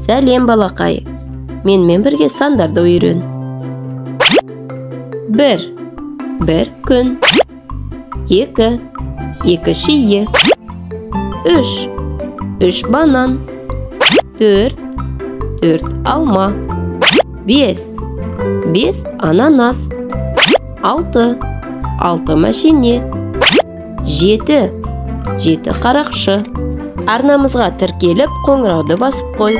Сәлем балақай, менімен бірге сандарды үйрен. 1. Bir күн. 2. Шие. 3. 3 банан. 4. Алма. 5. Ананас. 6. Мәшине. 7. Қарақшы. Арнамызға тіркеліп, қоңырауды басып қой.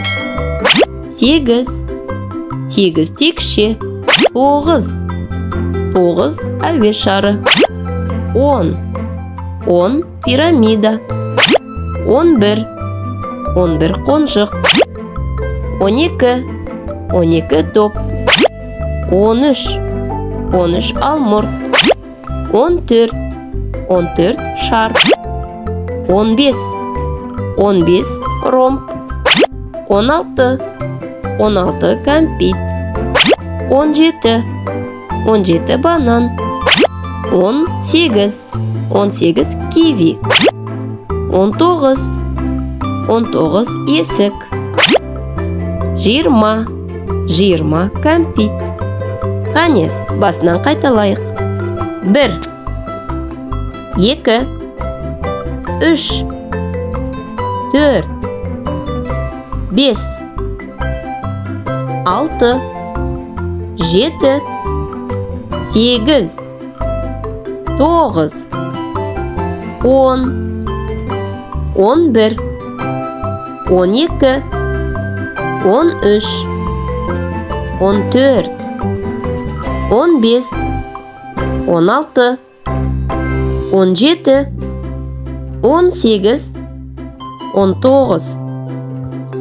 8. Текше. 9. Әуе шары. 10. Пирамида. 11. Қонжық. 12. Топ. 13. Алмұрт. 14. Шар. 15. Ромб. 16. Кәмпит. 17. Банан. 18. Киви. 19. Есік. 20. Кәмпит. Қане, басынан қайталайық. 1. 2. 3. 4. 5. 6. 7. 8. 9. 10. 11. 12. 13. 14. 15. 16. 17. 18. 19.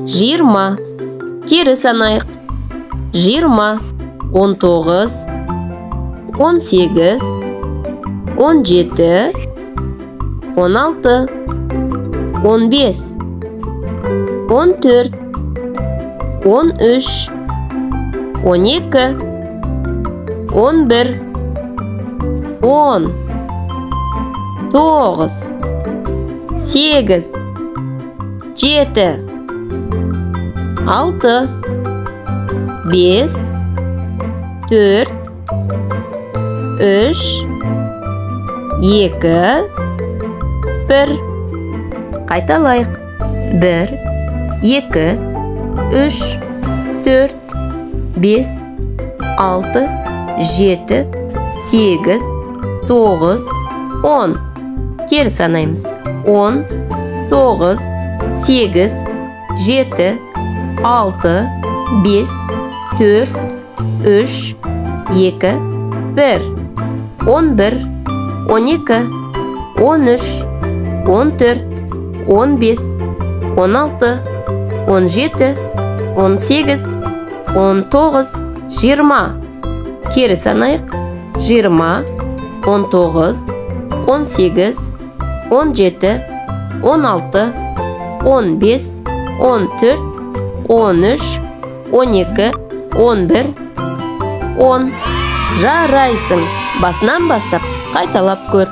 20. Кері санайық. 20. 19. 18. 17. 16. 15. 14. 13. 12. 11. 10. 9. 8. 7. 6. 5. 4. 3. 2. 1. Қайталайық. 1. 2. 3. 4. 5. 6. 7. 8. 9. 10. Кері санаймыз. 10. 9. 8. 7. 6. 5. 4. 3. 2. 1. 11. 12. 13. 14. 15. 16. 17. 18. 19. 20. Кері санайық. 20. 19. 18. 17. 16. 15. 14. 13. 12. 11. 10. Жарайсың. Басынан бастап қайталап көр.